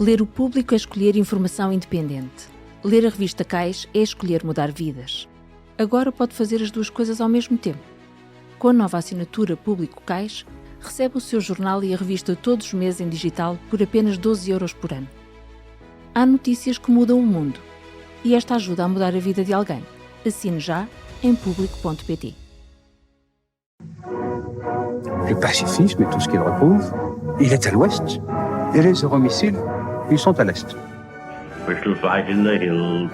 Ler o Público é escolher informação independente. Ler a revista Cais é escolher mudar vidas. Agora pode fazer as duas coisas ao mesmo tempo. Com a nova assinatura Público Cais, recebe o seu jornal e a revista todos os meses em digital por apenas 12€ por ano. Há notícias que mudam o mundo e esta ajuda a mudar a vida de alguém. Assine já em público.pt. Le pacifisme et tout ce qu'il recouvre, il est à l'ouest. Et les euromissiles, ils sont à l'est. We shall fight in the hills.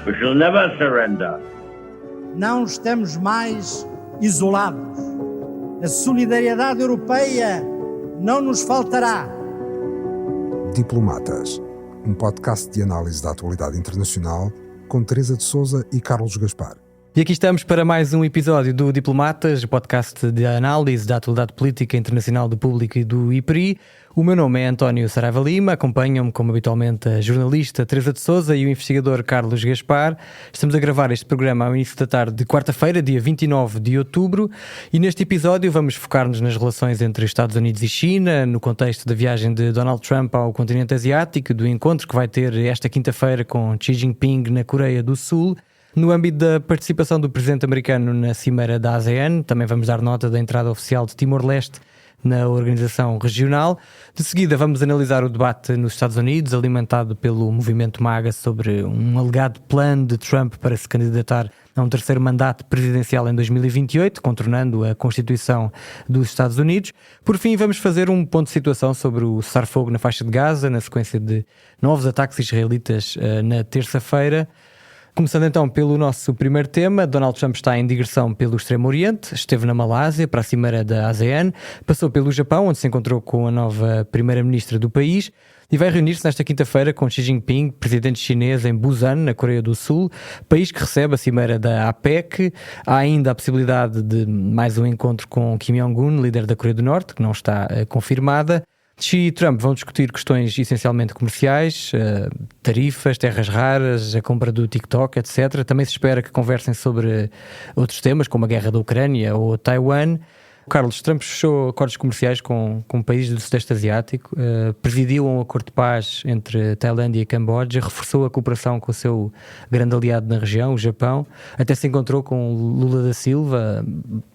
We shall never surrender. Não estamos mais isolados. A solidariedade europeia não nos faltará. Diplomatas, um podcast de análise da atualidade internacional com Teresa de Sousa e Carlos Gaspar. E aqui estamos para mais um episódio do Diplomatas, podcast de análise da atualidade política internacional do Público e do IPRI. O meu nome é António Saraiva Lima, acompanham-me como habitualmente a jornalista Teresa de Sousa e o investigador Carlos Gaspar. Estamos a gravar este programa ao início da tarde de quarta-feira, dia 29 de outubro, e neste episódio vamos focar-nos nas relações entre Estados Unidos e China, no contexto da viagem de Donald Trump ao continente asiático, do encontro que vai ter esta quinta-feira com Xi Jinping na Coreia do Sul. No âmbito da participação do presidente americano na cimeira da ASEAN, também vamos dar nota da entrada oficial de Timor-Leste na organização regional. De seguida vamos analisar o debate nos Estados Unidos, alimentado pelo movimento MAGA sobre um alegado plano de Trump para se candidatar a um terceiro mandato presidencial em 2028, contornando a Constituição dos Estados Unidos. Por fim, vamos fazer um ponto de situação sobre o cessar-fogo na faixa de Gaza, na sequência de novos ataques israelitas na terça-feira. Começando então pelo nosso primeiro tema, Donald Trump está em digressão pelo Extremo Oriente, esteve na Malásia para a cimeira da ASEAN, passou pelo Japão, onde se encontrou com a nova primeira-ministra do país, e vai reunir-se nesta quinta-feira com Xi Jinping, presidente chinês, em Busan, na Coreia do Sul, país que recebe a cimeira da APEC. Há ainda a possibilidade de mais um encontro com Kim Jong-un, líder da Coreia do Norte, que não está confirmada. Xi e Trump vão discutir questões essencialmente comerciais, tarifas, terras raras, a compra do TikTok, etc. Também se espera que conversem sobre outros temas, como a guerra da Ucrânia ou Taiwan. Carlos, Trump fechou acordos comerciais com países do Sudeste Asiático, presidiu um acordo de paz entre Tailândia e Camboja, reforçou a cooperação com o seu grande aliado na região, o Japão, até se encontrou com Lula da Silva,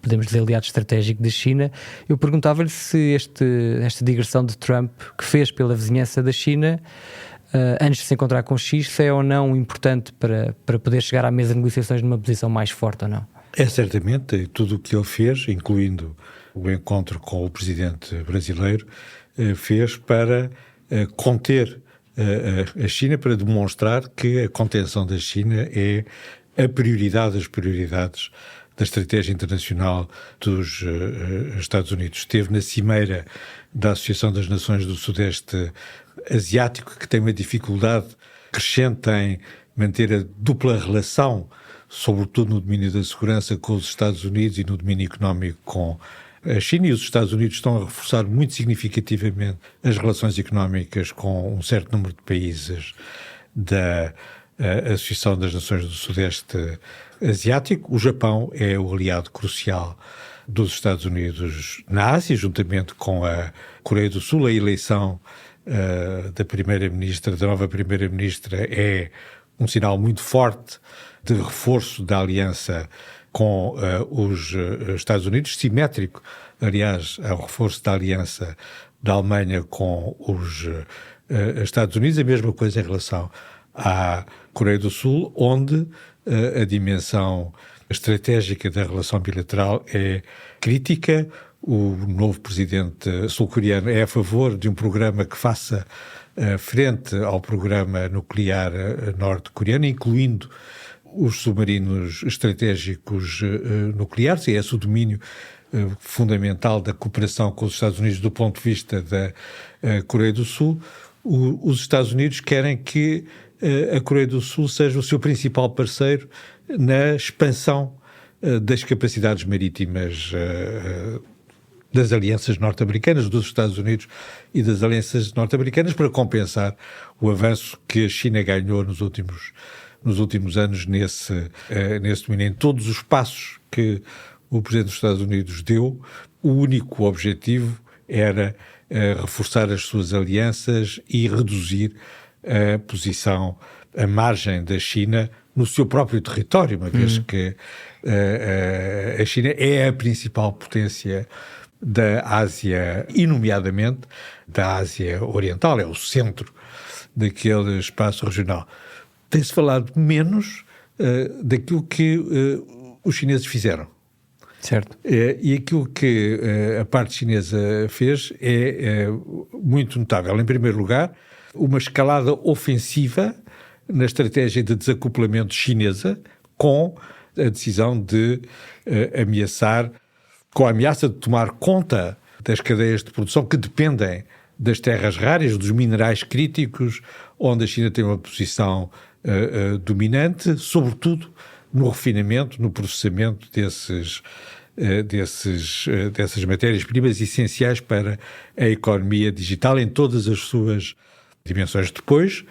podemos dizer aliado estratégico da China. Eu perguntava-lhe se esta digressão de Trump, que fez pela vizinhança da China, antes de se encontrar com Xi, se é ou não importante para poder chegar à mesa de negociações numa posição mais forte ou não? É certamente tudo o que ele fez, incluindo o encontro com o presidente brasileiro, fez para conter a China, para demonstrar que a contenção da China é a prioridade das prioridades da estratégia internacional dos Estados Unidos. Esteve na cimeira da Associação das Nações do Sudeste Asiático, que tem uma dificuldade crescente em manter a dupla relação, sobretudo no domínio da segurança com os Estados Unidos e no domínio económico com a China, e os Estados Unidos estão a reforçar muito significativamente as relações económicas com um certo número de países da Associação das Nações do Sudeste Asiático. O Japão é o aliado crucial dos Estados Unidos na Ásia, juntamente com a Coreia do Sul. A eleição da nova primeira-ministra é um sinal muito forte de reforço da aliança com os Estados Unidos, simétrico, aliás, ao reforço da aliança da Alemanha com os Estados Unidos. A mesma coisa em relação à Coreia do Sul, onde a dimensão estratégica da relação bilateral é crítica. O novo presidente sul-coreano é a favor de um programa que faça frente ao programa nuclear norte-coreano, incluindo os submarinos estratégicos nucleares, e esse é o domínio fundamental da cooperação com os Estados Unidos do ponto de vista da Coreia do Sul. Os Estados Unidos querem que a Coreia do Sul seja o seu principal parceiro na expansão das capacidades marítimas das alianças norte-americanas, dos Estados Unidos e das alianças norte-americanas, para compensar o avanço que a China ganhou nos últimos anos nesse domínio. Em todos os passos que o Presidente dos Estados Unidos deu, o único objetivo era reforçar as suas alianças e reduzir a posição, a margem da China no seu próprio território, uma vez que a China é a principal potência da Ásia, e nomeadamente da Ásia Oriental, é o centro daquele espaço regional. Tem-se falado menos daquilo que os chineses fizeram. Certo. E aquilo que a parte chinesa fez é muito notável. Em primeiro lugar, uma escalada ofensiva na estratégia de desacoplamento chinesa, com a decisão de ameaçar, com a ameaça de tomar conta das cadeias de produção que dependem das terras raras, dos minerais críticos, onde a China tem uma posição dominante, sobretudo no refinamento, no processamento dessas matérias-primas essenciais para a economia digital em todas as suas dimensões. Depois,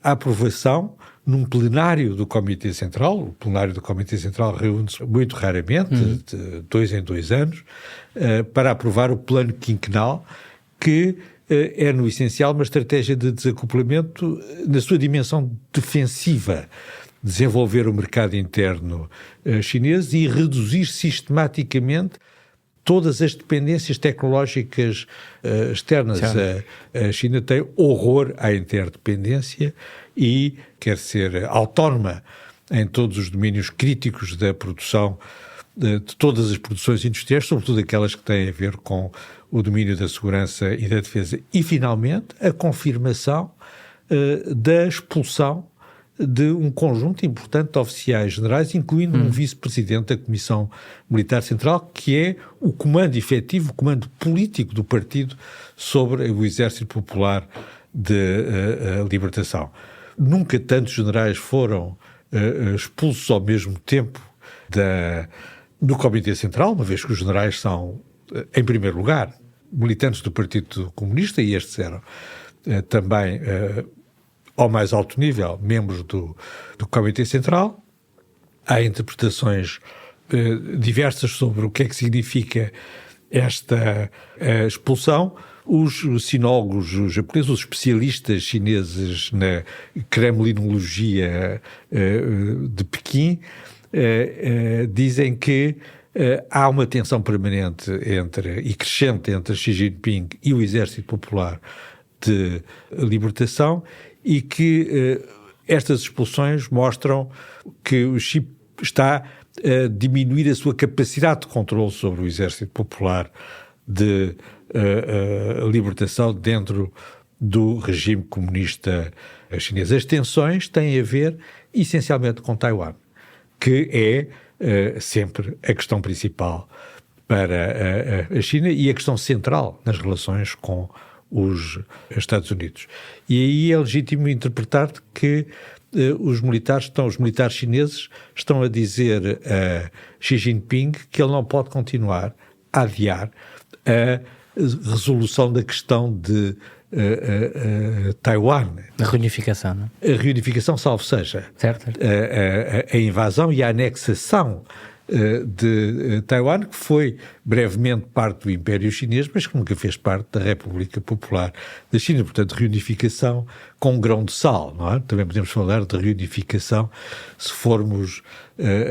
a aprovação num plenário do Comitê Central. O plenário do Comitê Central reúne-se muito raramente, de 2 em 2 anos, para aprovar o plano quinquenal, que é, no essencial, uma estratégia de desacoplamento na sua dimensão defensiva, desenvolver o mercado interno chinês e reduzir sistematicamente todas as dependências tecnológicas externas. A China tem horror à interdependência e quer ser autónoma em todos os domínios críticos da produção, de todas as produções industriais, sobretudo aquelas que têm a ver com o domínio da segurança e da defesa. E, finalmente, a confirmação da expulsão de um conjunto importante de oficiais generais, incluindo um vice-presidente da Comissão Militar Central, que é o comando efetivo, o comando político do partido sobre o Exército Popular de Libertação. Nunca tantos generais foram expulsos ao mesmo tempo do Comitê Central, uma vez que os generais são, em primeiro lugar, militantes do Partido Comunista, e estes eram também ao mais alto nível, membros do Comitê Central. Há interpretações diversas sobre o que é que significa esta expulsão. Os sinólogos japoneses, os especialistas chineses na kremlinologia de Pequim, dizem que há uma tensão permanente e crescente entre Xi Jinping e o Exército Popular de Libertação, e que estas expulsões mostram que o Xi está a diminuir a sua capacidade de controle sobre o Exército Popular de Libertação dentro do regime comunista chinês. As tensões têm a ver essencialmente com Taiwan, que é sempre a questão principal para a China e a questão central nas relações com os Estados Unidos. E aí é legítimo interpretar que os militares chineses estão a dizer a Xi Jinping que ele não pode continuar a adiar a resolução da questão de Taiwan. A reunificação, não é? A reunificação, salvo seja, certo. A invasão e a anexação de Taiwan, que foi brevemente parte do Império Chinês, mas que nunca fez parte da República Popular da China. Portanto, reunificação com um grão de sal, não é? Também podemos falar de reunificação se formos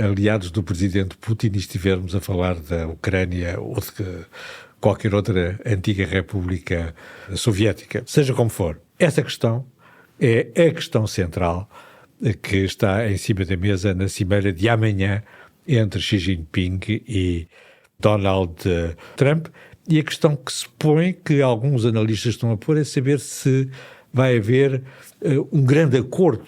aliados do presidente Putin e estivermos a falar da Ucrânia ou de qualquer outra antiga república soviética. Seja como for, essa questão é a questão central que está em cima da mesa na cimeira de amanhã entre Xi Jinping e Donald Trump, e a questão que se põe, que alguns analistas estão a pôr, é saber se vai haver um grande acordo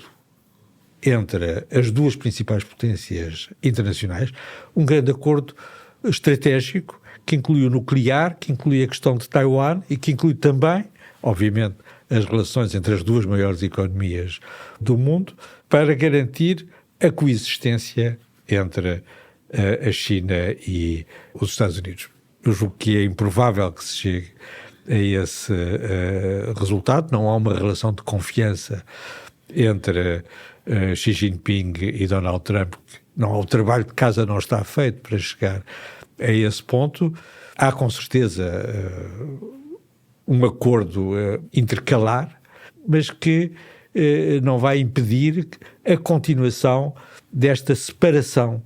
entre as duas principais potências internacionais, um grande acordo estratégico que inclui o nuclear, que inclui a questão de Taiwan e que inclui também, obviamente, as relações entre as duas maiores economias do mundo, para garantir a coexistência entre a China e os Estados Unidos. Eu julgo que é improvável que se chegue a esse resultado. Não há uma relação de confiança entre Xi Jinping e Donald Trump. Não há, o trabalho de casa não está feito para chegar a esse ponto. Há com certeza um acordo intercalar, mas que não vai impedir a continuação desta separação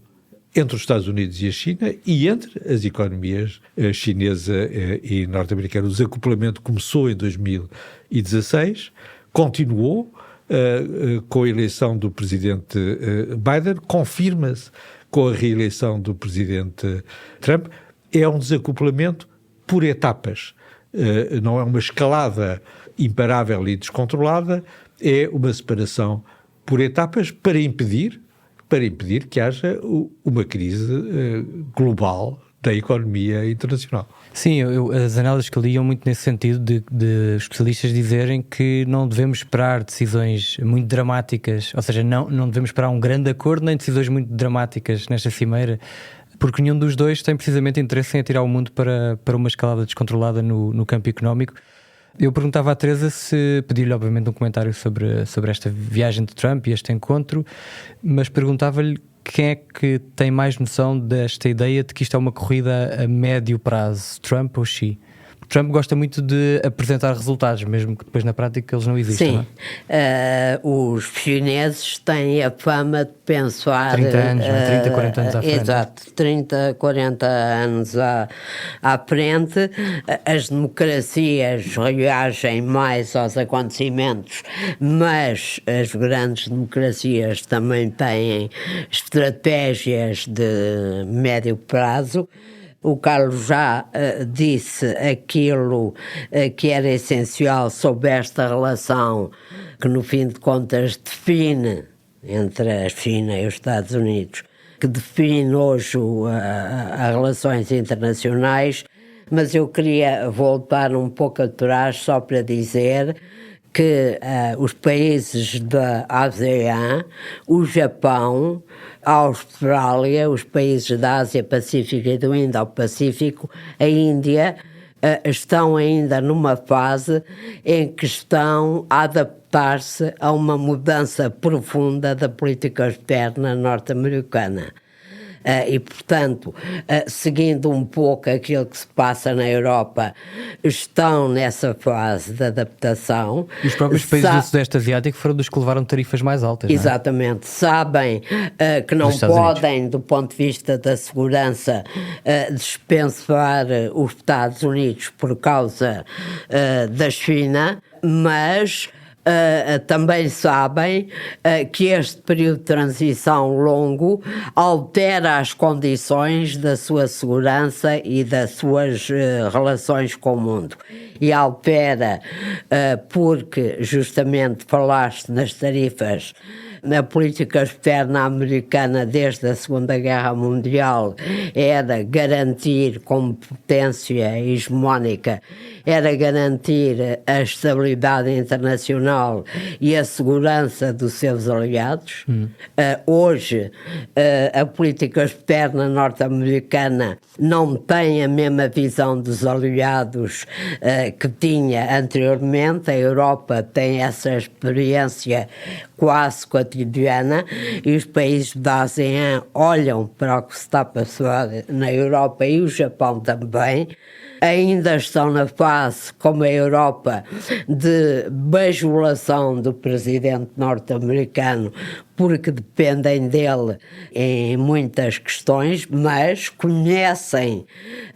entre os Estados Unidos e a China e entre as economias chinesa e norte-americana. O desacoplamento começou em 2016, continuou com a eleição do presidente Biden, confirma-se com a reeleição do presidente Trump. É um desacoplamento por etapas, não é uma escalada imparável e descontrolada, é uma separação por etapas para impedir que haja uma crise global da economia internacional. Sim, as análises que li iam muito nesse sentido de especialistas dizerem que não devemos esperar decisões muito dramáticas, ou seja, não devemos esperar um grande acordo nem decisões muito dramáticas nesta cimeira, porque nenhum dos dois tem precisamente interesse em atirar o mundo para uma escalada descontrolada no campo económico. Eu perguntava à Teresa se pedir-lhe obviamente um comentário sobre esta viagem de Trump e este encontro, mas perguntava-lhe quem é que tem mais noção desta ideia de que isto é uma corrida a médio prazo, Trump ou Xi? Trump gosta muito de apresentar resultados, mesmo que depois na prática eles não existam. Sim, não é? Os chineses têm a fama de pensar... 30 anos, 30, 40 anos à frente. Exato, 30, 40 anos à frente. As democracias reagem mais aos acontecimentos, mas as grandes democracias também têm estratégias de médio prazo. O Carlos já disse aquilo que era essencial sobre esta relação que, no fim de contas, define entre a China e os Estados Unidos, que define hoje as relações internacionais, mas eu queria voltar um pouco atrás só para dizer que os países da ASEAN, o Japão, a Austrália, os países da Ásia-Pacífica e do Indo-Pacífico, a Índia, estão ainda numa fase em que estão a adaptar-se a uma mudança profunda da política externa norte-americana. E, portanto, seguindo um pouco aquilo que se passa na Europa, estão nessa fase de adaptação. E os próprios países do Sudeste Asiático foram dos que levaram tarifas mais altas, exatamente, não é? Sabem que não podem, do ponto de vista da segurança, dispensar os Estados Unidos por causa da China, mas... também sabem que este período de transição longo altera as condições da sua segurança e das suas relações com o mundo. E altera porque, justamente, falaste nas tarifas. Na política externa americana desde a Segunda Guerra Mundial era garantir, como potência hegemónica, era garantir a estabilidade internacional e a segurança dos seus aliados. Hoje, a política externa norte-americana não tem a mesma visão dos aliados que tinha anteriormente. A Europa tem essa experiência quase cotidiana e os países da ASEAN olham para o que se está a passar na Europa e o Japão também. Ainda estão na fase, como a Europa, de bajulação do presidente norte-americano, porque dependem dele em muitas questões, mas conhecem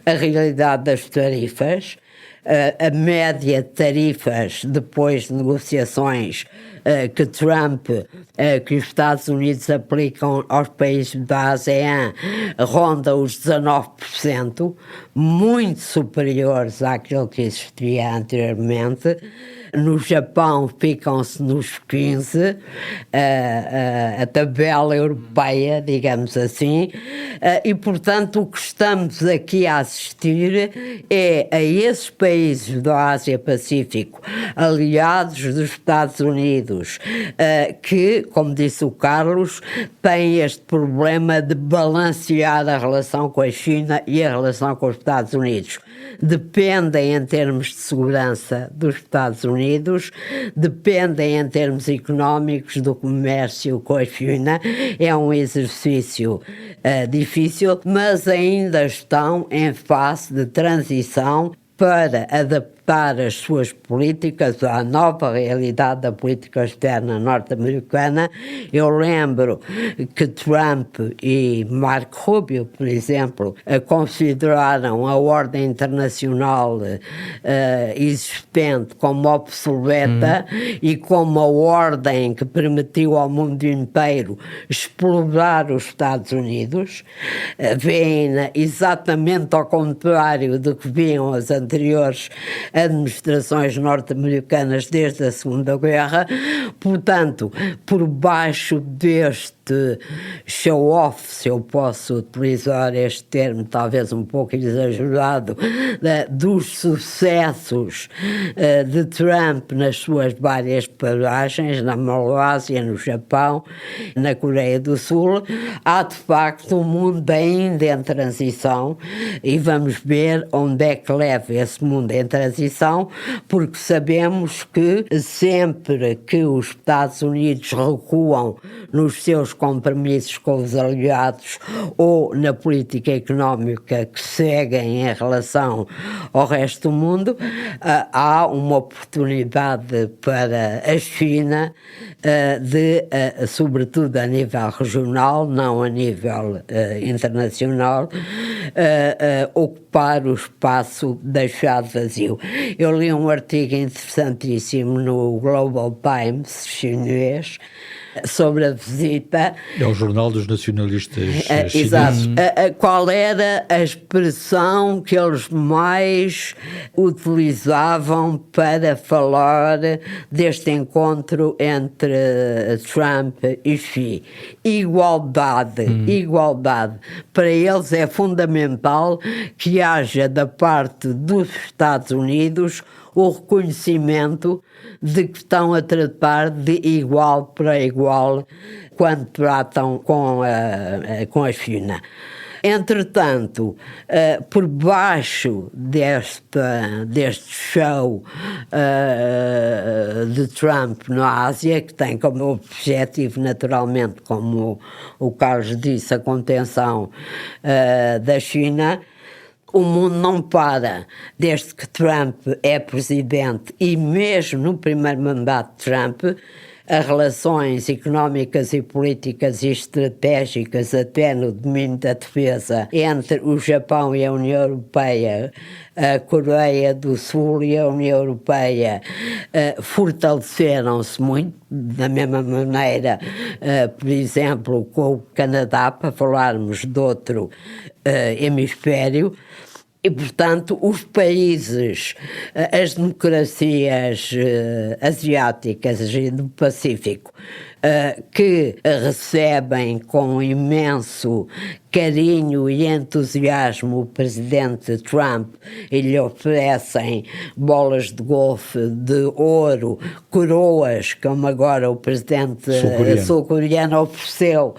a realidade das tarifas. A média de tarifas depois de negociações que Trump, que os Estados Unidos aplicam aos países da ASEAN, ronda os 19%, muito superiores àquilo que existia anteriormente. No Japão ficam-se nos 15%, a tabela europeia, digamos assim, e portanto o que estamos aqui a assistir é a esses países da Ásia-Pacífico, aliados dos Estados Unidos, que, como disse o Carlos, têm este problema de balancear a relação com a China e a relação com os Estados Unidos. Dependem em termos de segurança dos Estados Unidos, dependem em termos económicos do comércio com a China. É um exercício difícil, mas ainda estão em fase de transição para adaptar adaptar as suas políticas à nova realidade da política externa norte-americana. Eu lembro que Trump e Marco Rubio, por exemplo, consideraram a ordem internacional existente como obsoleta e como a ordem que permitiu ao mundo inteiro explorar os Estados Unidos. Vêem exatamente ao contrário do que viam as anteriores administrações norte-americanas desde a Segunda Guerra. Portanto, por baixo deste show-off, se eu posso utilizar este termo, talvez um pouco exagerado, dos sucessos de Trump nas suas várias paragens, na Malásia, no Japão, na Coreia do Sul, há de facto um mundo ainda em transição e vamos ver onde é que leva esse mundo em transição, porque sabemos que sempre que os Estados Unidos recuam nos seus compromissos com os aliados ou na política económica que seguem em relação ao resto do mundo, há uma oportunidade para a China de, sobretudo a nível regional, não a nível internacional, ocupar o espaço deixado vazio. Eu li um artigo interessantíssimo no Global Times chinês sobre a visita. É o jornal dos nacionalistas chineses. Exato. Qual era a expressão que eles mais utilizavam para falar deste encontro entre Trump e Xi? Igualdade. Igualdade. Para eles é fundamental que haja da parte dos Estados Unidos o reconhecimento de que estão a tratar de igual para igual quando tratam com a China. Entretanto, por baixo deste show de Trump na Ásia, que tem como objetivo, naturalmente, como o Carlos disse, a contenção da China, o mundo não para. Desde que Trump é presidente e mesmo no primeiro mandato de Trump, as relações económicas e políticas e estratégicas, até no domínio da defesa, entre o Japão e a União Europeia, a Coreia do Sul e a União Europeia fortaleceram-se muito, da mesma maneira, por exemplo, com o Canadá, para falarmos de outro hemisfério. E, portanto, os países, as democracias asiáticas e do Pacífico, que recebem com imenso carinho e entusiasmo o presidente Trump e lhe oferecem bolas de golfe de ouro, coroas, como agora o presidente sul-coreano ofereceu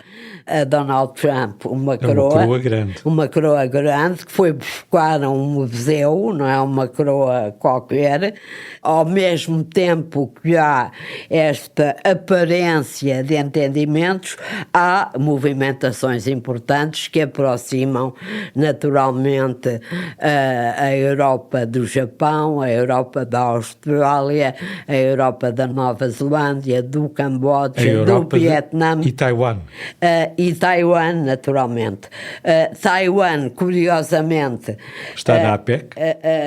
a Donald Trump uma coroa grande que foi buscar a um museu, não é uma coroa qualquer, ao mesmo tempo que há esta aparência de entendimentos, há movimentações importantes que aproximam naturalmente a Europa do Japão, a Europa da Austrália, a Europa da Nova Zelândia, do Camboja, do Vietnã e Taiwan. E Taiwan, naturalmente. Taiwan, curiosamente... Está na APEC?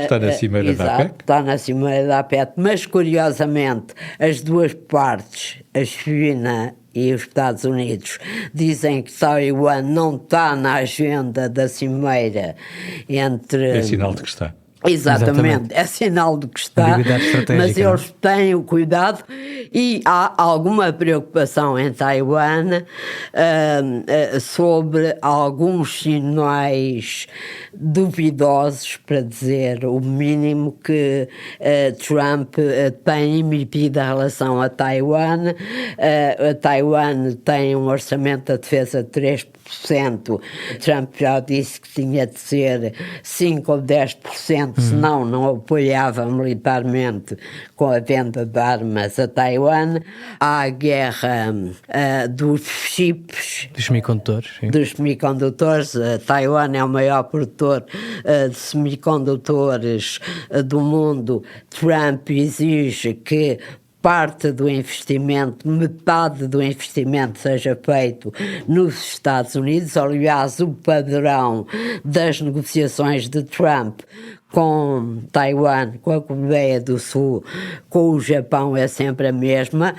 Está na cimeira da APEC? Está na cimeira da APEC, mas curiosamente as duas partes, a China e os Estados Unidos, dizem que Taiwan não está na agenda da cimeira entre... É sinal de que está. Exatamente, é sinal de que está, mas eles têm o cuidado e há alguma preocupação em Taiwan sobre alguns sinais duvidosos, para dizer o mínimo, que Trump tem emitido em relação a Taiwan. Taiwan tem um orçamento da defesa de 3%. Trump já disse que tinha de ser 5 ou 10% senão não apoiava militarmente com a venda de armas a Taiwan. Há a guerra dos chips, dos semicondutores. Sim. Dos semicondutores. Taiwan é o maior produtor de semicondutores do mundo. Trump exige que parte do investimento, metade do investimento seja feito nos Estados Unidos. Aliás, o padrão das negociações de Trump com Taiwan, com a Coreia do Sul, com o Japão é sempre a mesma.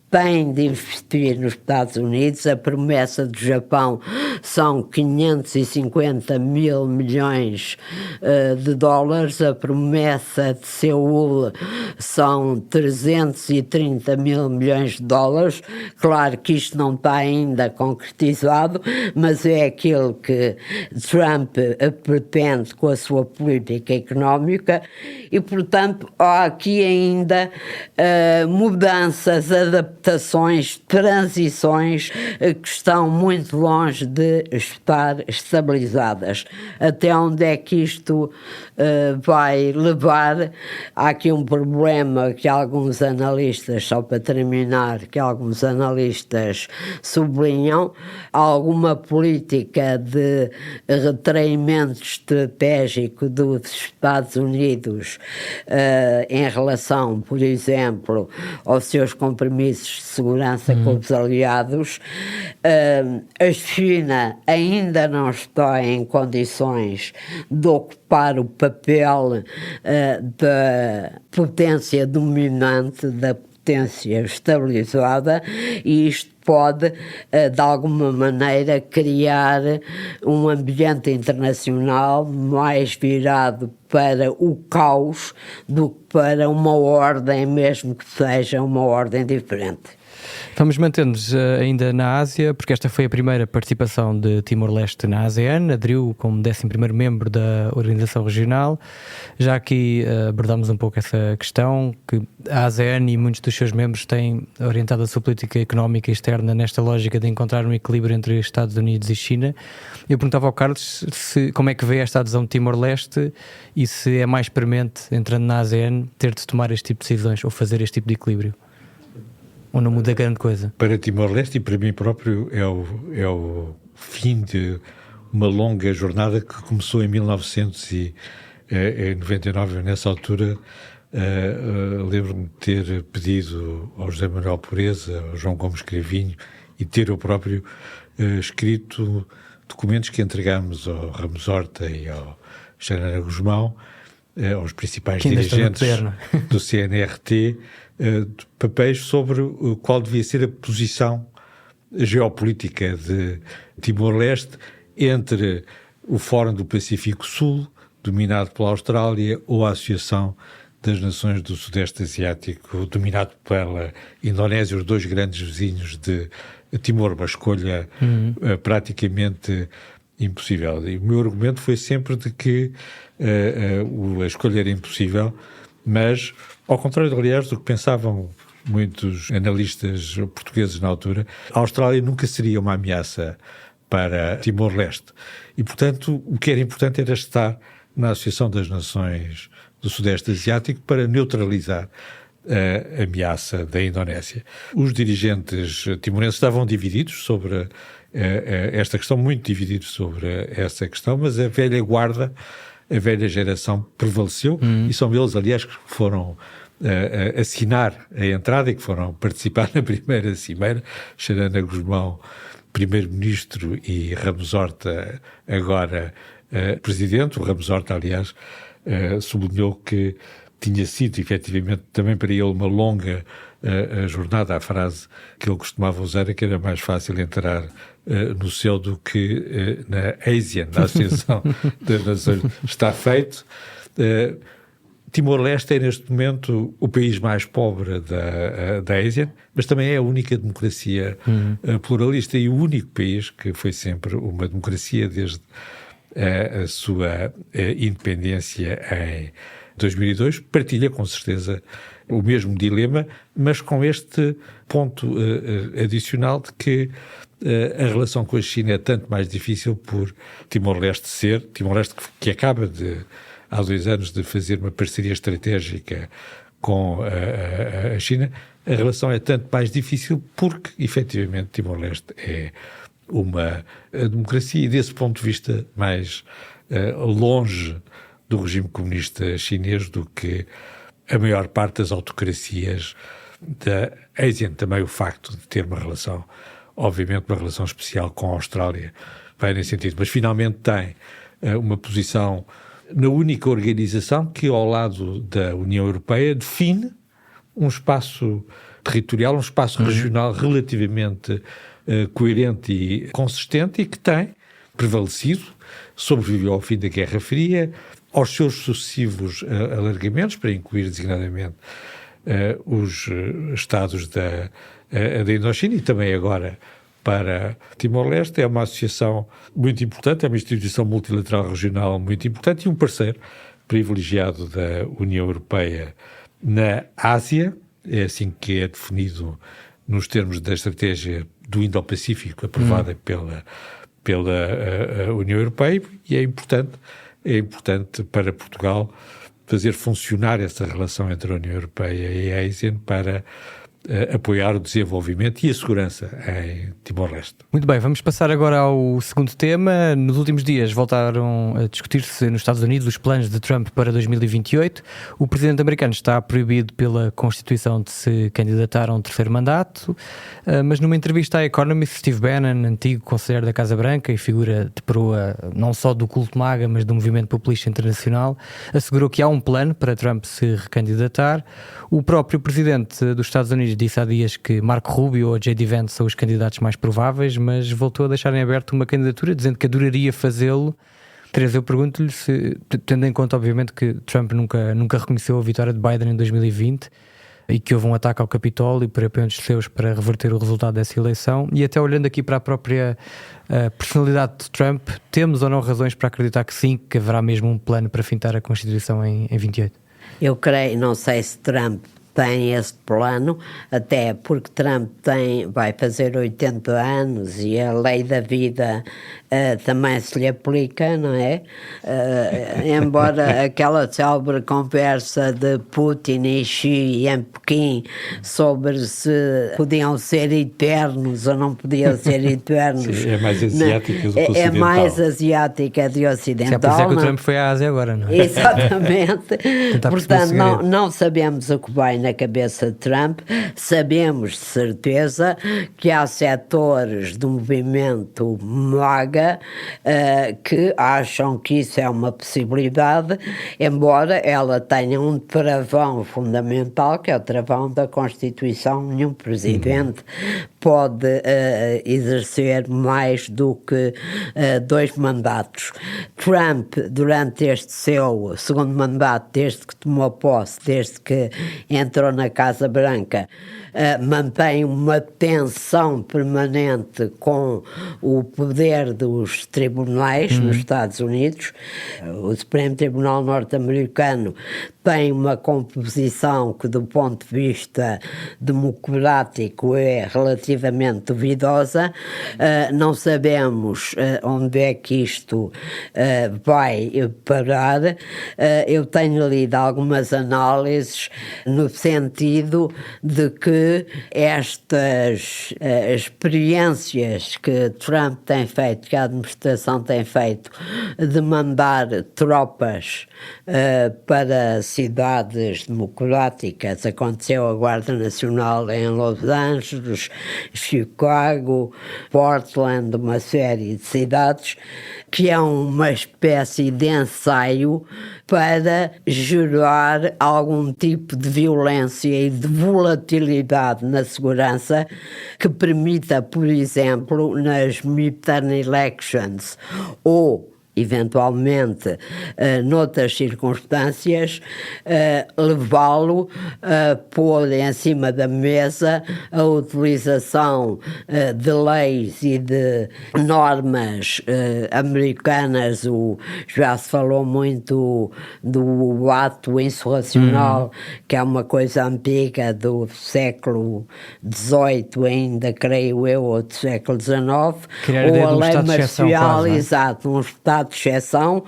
Tem de investir nos Estados Unidos. A promessa do Japão são 550 mil milhões de dólares. A promessa de Seul são 330 mil milhões de dólares. Claro que isto não está ainda concretizado, mas é aquilo que Trump pretende com a sua política económica e, portanto, há aqui ainda mudanças, adaptações, transições que estão muito longe de estar estabilizadas. Até onde é que isto vai levar? Há aqui um problema que alguns analistas, só para terminar, que alguns analistas sublinham: alguma política de retraimento estratégico dos Estados Unidos em relação, por exemplo, aos seus compromissos de segurança com os aliados. A China ainda não está em condições de ocupar o papel da potência dominante, da potência estabilizada, e isto pode, de alguma maneira, criar um ambiente internacional mais virado para o caos do que para uma ordem, mesmo que seja uma ordem diferente. Vamos mantendo-nos ainda na Ásia, porque esta foi a primeira participação de Timor-Leste na ASEAN, aderiu como 11º membro da organização regional. Já aqui abordámos um pouco essa questão, que a ASEAN e muitos dos seus membros têm orientado a sua política económica e externa nesta lógica de encontrar um equilíbrio entre Estados Unidos e China. Eu perguntava ao Carlos como é que vê esta adesão de Timor-Leste e se é mais premente, entrando na ASEAN, ter de tomar este tipo de decisões ou fazer este tipo de equilíbrio. Ou não muda grande coisa? Para Timor-Leste e para mim próprio é o fim de uma longa jornada que começou em 1999. Nessa altura, lembro-me de ter pedido ao José Manuel Pureza, ao João Gomes Cravinho, e ter eu próprio escrito documentos que entregámos ao Ramos Horta e ao Xanana Guzmão, aos principais dirigentes do CNRT, de papéis sobre qual devia ser a posição geopolítica de Timor-Leste entre o Fórum do Pacífico Sul, dominado pela Austrália, ou a Associação das Nações do Sudeste Asiático, dominado pela Indonésia, os dois grandes vizinhos de Timor, uma escolha praticamente impossível. E o meu argumento foi sempre de que a escolha era impossível, mas, ao contrário, aliás, do que pensavam muitos analistas portugueses na altura, a Austrália nunca seria uma ameaça para Timor-Leste. E, portanto, o que era importante era estar na Associação das Nações do Sudeste Asiático para neutralizar a ameaça da Indonésia. Os dirigentes timorenses estavam divididos sobre esta questão, muito divididos sobre essa questão, mas a velha guarda, a velha geração prevaleceu, e são eles, aliás, que foram assinar a entrada e que foram participar na primeira cimeira. Xanana Guzmão, primeiro-ministro, e Ramos Horta, agora presidente. O Ramos Horta, aliás, sublinhou que tinha sido, efetivamente, também para ele uma longa jornada. A frase que ele costumava usar é que era mais fácil entrar no céu do que na ASEAN, na Associação das Nações. Está feito. Timor-Leste é, neste momento, o país mais pobre da ASEAN, mas também é a única democracia pluralista e o único país que foi sempre uma democracia desde a sua independência em 2002. Partilha, com certeza, o mesmo dilema, mas com este ponto adicional de que a relação com a China é tanto mais difícil por Timor-Leste que acaba de há 2 anos de fazer uma parceria estratégica com a China, a relação é tanto mais difícil porque, efetivamente, Timor-Leste é uma democracia e, desse ponto de vista, mais longe do regime comunista chinês do que a maior parte das autocracias da Ásia. Também o facto de ter uma relação, obviamente, uma relação especial com a Austrália vai nesse sentido, mas finalmente tem uma posição na única organização que, ao lado da União Europeia, define um espaço territorial, um espaço regional relativamente coerente e consistente e que tem prevalecido, sobreviveu ao fim da Guerra Fria, aos seus sucessivos alargamentos, para incluir designadamente os Estados da Indochina e também agora para Timor-Leste. É uma associação muito importante, é uma instituição multilateral regional muito importante e um parceiro privilegiado da União Europeia na Ásia. É assim que é definido nos termos da estratégia do Indo-Pacífico aprovada pela União Europeia, e é importante para Portugal fazer funcionar essa relação entre a União Europeia e a ASEAN para apoiar o desenvolvimento e a segurança em Timor-Leste. Muito bem, vamos passar agora ao segundo tema. Nos últimos dias voltaram a discutir-se nos Estados Unidos os planos de Trump para 2028. O presidente americano está proibido pela Constituição de se candidatar a um terceiro mandato, mas numa entrevista à Economist, Steve Bannon, antigo conselheiro da Casa Branca e figura de proa não só do culto MAGA, mas do movimento populista internacional, assegurou que há um plano para Trump se recandidatar. O próprio presidente dos Estados Unidos disse há dias que Marco Rubio ou J.D. Vance são os candidatos mais prováveis, mas voltou a deixar em aberto uma candidatura, dizendo que adoraria fazê-lo. Teresa, eu pergunto-lhe se, tendo em conta, obviamente, que Trump nunca reconheceu a vitória de Biden em 2020 e que houve um ataque ao Capitólio por apoiantes seus para reverter o resultado dessa eleição, e até olhando aqui para a própria personalidade de Trump, temos ou não razões para acreditar que sim, que haverá mesmo um plano para fintar a Constituição em 28? Eu creio, não sei se Trump tem esse plano, até porque Trump vai fazer 80 anos e a lei da vida também se lhe aplica, não é? Embora aquela célebre conversa de Putin e Xi em Pequim sobre se podiam ser eternos ou não podiam ser eternos. Sim, é mais asiática do que ocidental. É mais asiática do ocidental. Por isso é que o Trump foi à Ásia agora, não é? Exatamente. Portanto, não sabemos o que vai na cabeça de Trump. Sabemos de certeza que há setores do movimento MAGA que acham que isso é uma possibilidade, embora ela tenha um travão fundamental, que é o travão da Constituição. Nenhum presidente pode exercer mais do que 2 mandatos. Trump, durante este seu segundo mandato, desde que tomou posse, desde que entrou na Casa Branca, mantém uma tensão permanente com o poder dos tribunais nos Estados Unidos. O Supremo Tribunal norte-americano tem uma composição que, do ponto de vista democrático, é relativamente duvidosa. Não sabemos onde é que isto vai parar. Eu tenho lido algumas análises no sentido de que estas experiências que Trump tem feito, que a administração tem feito, de mandar tropas para cidades democráticas, aconteceu a Guarda Nacional em Los Angeles, Chicago, Portland, uma série de cidades, que é uma espécie de ensaio para gerar algum tipo de violência e de volatilidade na segurança que permita, por exemplo, nas midterm elections ou eventualmente, noutras circunstâncias, levá-lo a pôr em cima da mesa a utilização de leis e de normas americanas. Já se falou muito do ato insurracional, que é uma coisa antiga do século XVIII ainda, creio eu, ou do século XIX, ou a lei marcial, exato, um estado estado de exceção,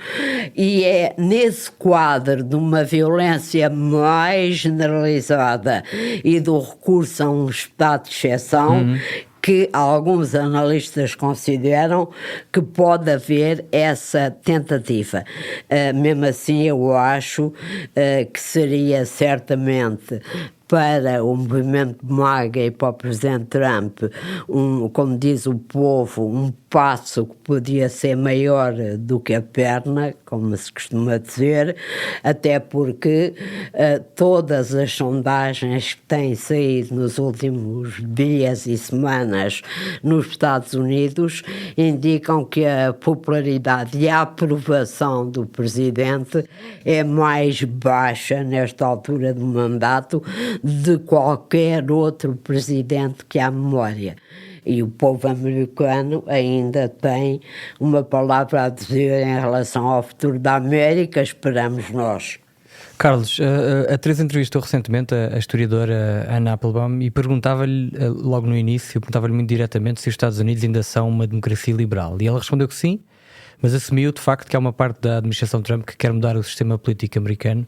e é nesse quadro de uma violência mais generalizada e do recurso a um estado de exceção que alguns analistas consideram que pode haver essa tentativa. Mesmo assim, eu acho que seria certamente para o movimento MAGA e para o Presidente Trump, como diz o povo, um passo que podia ser maior do que a perna, como se costuma dizer, até porque todas as sondagens que têm saído nos últimos dias e semanas nos Estados Unidos indicam que a popularidade e a aprovação do Presidente é mais baixa nesta altura do mandato de qualquer outro presidente que há memória. E o povo americano ainda tem uma palavra a dizer em relação ao futuro da América, esperamos nós. Carlos, a Teresa entrevistou recentemente a historiadora Anna Applebaum e perguntava-lhe, logo no início, perguntava-lhe muito diretamente se os Estados Unidos ainda são uma democracia liberal. E ela respondeu que sim, mas assumiu de facto que há uma parte da administração Trump que quer mudar o sistema político americano.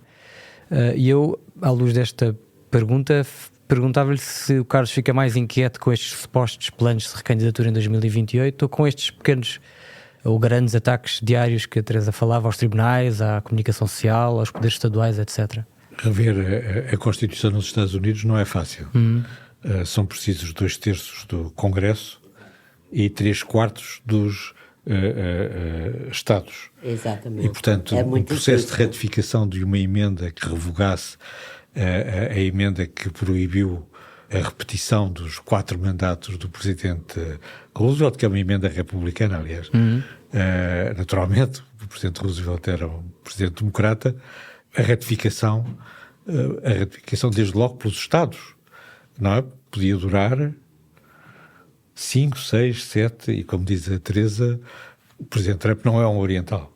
E eu, à luz desta pergunta, perguntava-lhe se o Carlos fica mais inquieto com estes supostos planos de recandidatura em 2028 ou com estes pequenos ou grandes ataques diários que a Teresa falava aos tribunais, à comunicação social, aos poderes estaduais, etc. Rever a Constituição nos Estados Unidos não é fácil. São precisos 2/3 do Congresso e 3/4 dos Estados. Exatamente. E, portanto, um processo de ratificação de uma emenda que revogasse a emenda que proibiu a repetição dos 4 mandatos do Presidente Roosevelt, que é uma emenda republicana, aliás. Naturalmente, o Presidente Roosevelt era um Presidente democrata. A ratificação desde logo pelos Estados, não é? Podia durar 5, 6, 7, e como diz a Teresa, o Presidente Trump não é um oriental.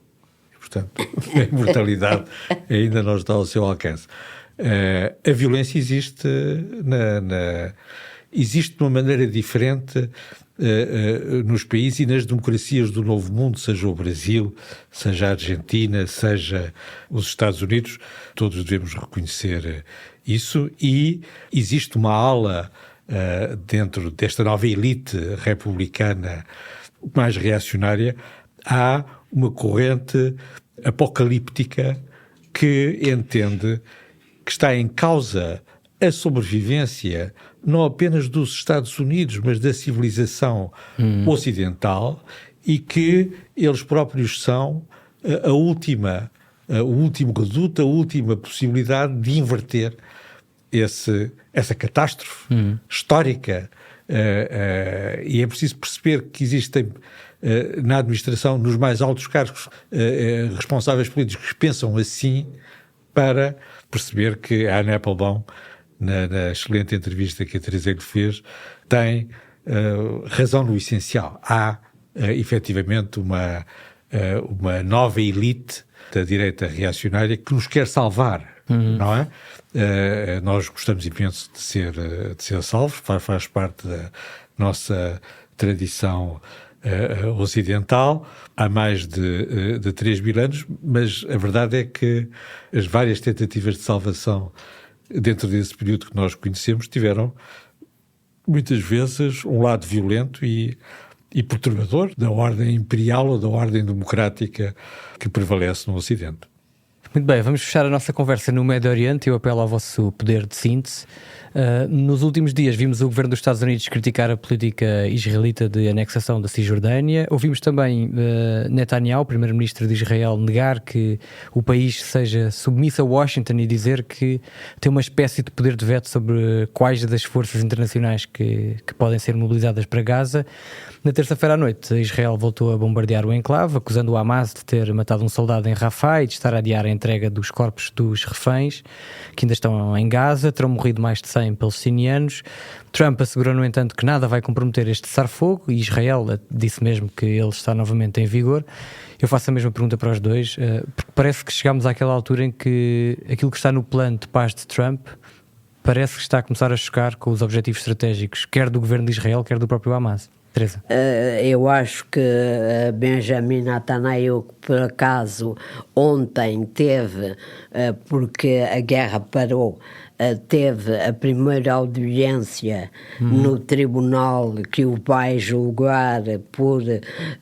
E, portanto, a imortalidade ainda não está ao seu alcance. A violência existe existe de uma maneira diferente nos países e nas democracias do Novo Mundo, seja o Brasil, seja a Argentina, seja os Estados Unidos. Todos devemos reconhecer isso, e existe uma ala dentro desta nova elite republicana mais reacionária. Há uma corrente apocalíptica que entende que está em causa a sobrevivência não apenas dos Estados Unidos, mas da civilização ocidental, e que eles próprios são o último reduto, a última possibilidade de inverter essa catástrofe histórica. E é preciso perceber que existem na administração, nos mais altos cargos, responsáveis políticos que pensam assim, para perceber que a Anna Applebaum, na excelente entrevista que a Teresa lhe fez, tem razão no essencial. Há efetivamente uma nova elite da direita reacionária que nos quer salvar, não é? Nós gostamos imenso de ser salvos, faz parte da nossa tradição ocidental, há mais de 3.000 anos, mas a verdade é que as várias tentativas de salvação dentro desse período que nós conhecemos tiveram muitas vezes um lado violento e perturbador da ordem imperial ou da ordem democrática que prevalece no Ocidente. Muito bem, vamos fechar a nossa conversa no Médio Oriente. Eu apelo ao vosso poder de síntese. Nos últimos dias vimos o governo dos Estados Unidos criticar a política israelita de anexação da Cisjordânia. Ouvimos também Netanyahu, primeiro-ministro de Israel, negar que o país seja submisso a Washington e dizer que tem uma espécie de poder de veto sobre quais das forças internacionais que podem ser mobilizadas para Gaza. Na terça-feira à noite, Israel voltou a bombardear o enclave, acusando o Hamas de ter matado um soldado em Rafah e de estar a adiar a entrega dos corpos dos reféns que ainda estão em Gaza. Terão morrido mais de 100 palestinianos. Trump assegurou, no entanto, que nada vai comprometer este cessar-fogo, e Israel disse mesmo que ele está novamente em vigor. Eu faço a mesma pergunta para os dois, porque parece que chegámos àquela altura em que aquilo que está no plano de paz de Trump parece que está a começar a chocar com os objetivos estratégicos, quer do governo de Israel, quer do próprio Hamas. Teresa? Eu acho que Benjamin Netanyahu, que por acaso ontem teve, porque a guerra parou, teve a primeira audiência no tribunal que o vai julgar por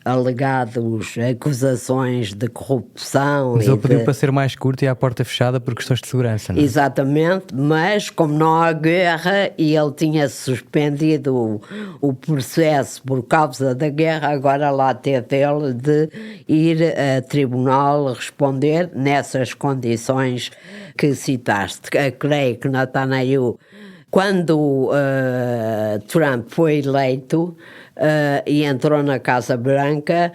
alegadas acusações de corrupção. Mas ele pediu para ser mais curto e à porta fechada por questões de segurança, não é? Exatamente, mas como não há guerra e ele tinha suspendido o processo por causa da guerra, agora lá teve ele de ir a tribunal responder nessas condições que citaste. Creio que Netanyahu, quando Trump foi eleito e entrou na Casa Branca,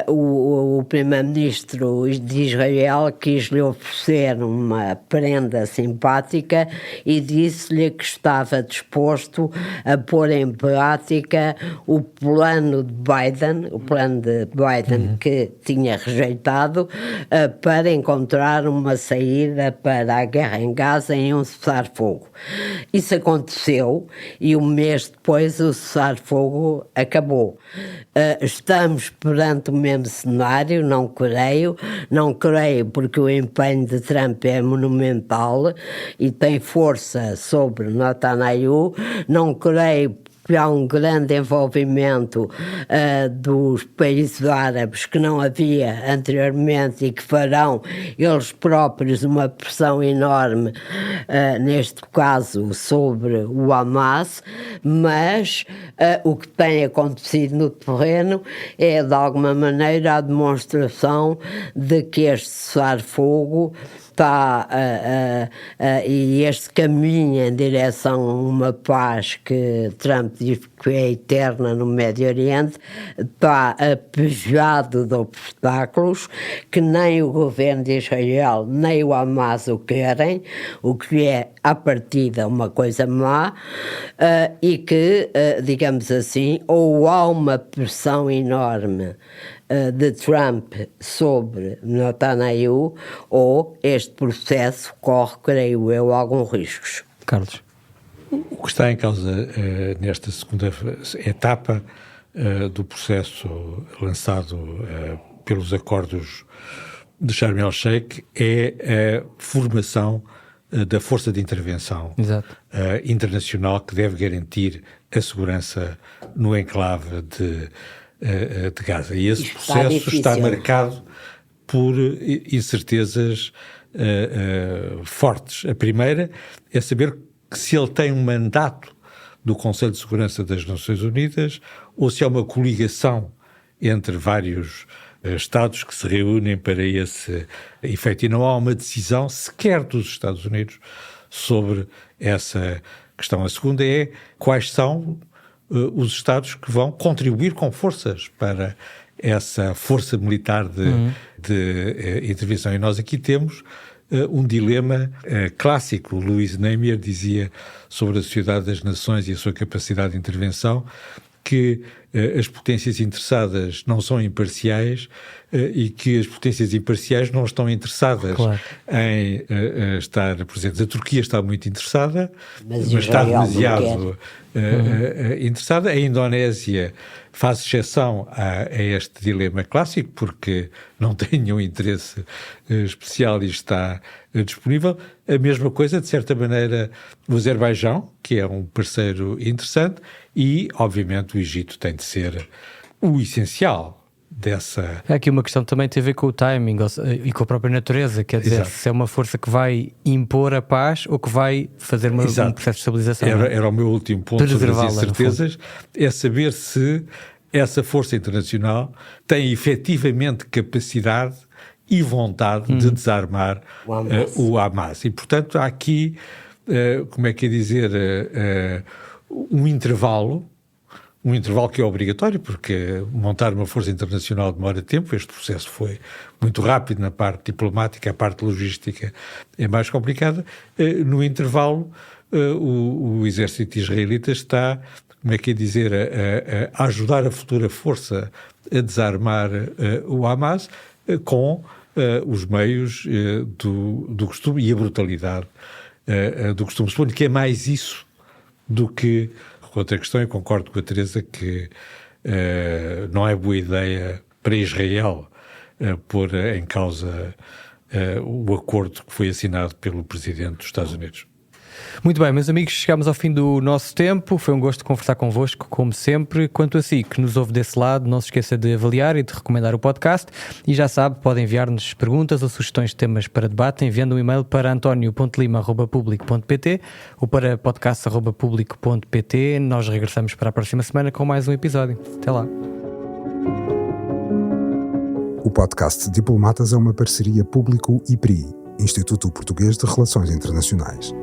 o primeiro-ministro de Israel quis-lhe oferecer uma prenda simpática e disse-lhe que estava disposto a pôr em prática o plano de Biden, que tinha rejeitado, para encontrar uma saída para a guerra em Gaza em um cessar-fogo. Isso aconteceu e um mês depois o cessar-fogo acabou. Estamos perante o mesmo cenário, não creio porque o empenho de Trump é monumental e tem força sobre Netanyahu, não creio que há um grande envolvimento dos países árabes que não havia anteriormente e que farão eles próprios uma pressão enorme, neste caso, sobre o Hamas, mas o que tem acontecido no terreno é, de alguma maneira, a demonstração de que este cessar-fogo está, e este caminho em direção a uma paz que Trump diz que é eterna no Médio Oriente, está apejado de obstáculos que nem o governo de Israel nem o Hamas o querem, o que é, à partida, uma coisa má, e que, digamos assim, ou há uma pressão enorme de Trump sobre Netanyahu, ou este processo corre, creio eu, alguns riscos. Carlos? O que está em causa nesta segunda etapa do processo lançado pelos acordos de Sharm el-Sheikh é a formação da força de intervenção internacional que deve garantir a segurança no enclave de Gaza. E esse processo está marcado por incertezas fortes. A primeira é saber que se ele tem um mandato do Conselho de Segurança das Nações Unidas ou se é uma coligação entre vários Estados que se reúnem para esse efeito. E não há uma decisão sequer dos Estados Unidos sobre essa questão. A segunda é quais são os Estados que vão contribuir com forças para essa força militar de intervenção. E nós aqui temos um dilema clássico. O Louis Namier dizia sobre a Sociedade das Nações e a sua capacidade de intervenção que as potências interessadas não são imparciais e que as potências imparciais não estão interessadas em estar presentes. A Turquia está muito interessada, mas está demasiado interessada. A Indonésia faz exceção a este dilema clássico porque não tem nenhum interesse especial e está disponível. A mesma coisa, de certa maneira, o Azerbaijão, que é um parceiro interessante, e, obviamente, o Egito tem de ser o essencial dessa... Há aqui uma questão também tem a ver com o timing e com a própria natureza, quer dizer, se é uma força que vai impor a paz ou que vai fazer um processo de estabilização. Era o meu último ponto sobre as incertezas, é saber se essa força internacional tem efetivamente capacidade e vontade de desarmar o Hamas. E, portanto, há aqui, como é que é dizer, um intervalo que é obrigatório, porque montar uma força internacional demora tempo. Este processo foi muito rápido na parte diplomática, a parte logística é mais complicada. No intervalo, o exército israelita está, como é que é dizer, a ajudar a futura força a desarmar o Hamas com os meios do costume e a brutalidade do costume. Suponho que é mais isso do que outra questão. Eu concordo com a Teresa que não é boa ideia para Israel pôr em causa o acordo que foi assinado pelo Presidente dos Estados Unidos. Muito bem, meus amigos, chegamos ao fim do nosso tempo. Foi um gosto conversar convosco, como sempre. Quanto a si, que nos ouve desse lado, não se esqueça de avaliar e de recomendar o podcast. E já sabe, pode enviar-nos perguntas ou sugestões de temas para debate, enviando um e-mail para antonio.lima@publico.pt ou para podcast@publico.pt. Nós regressamos para a próxima semana com mais um episódio. Até lá. O podcast Diplomatas é uma parceria Público-IPRI, Instituto Português de Relações Internacionais.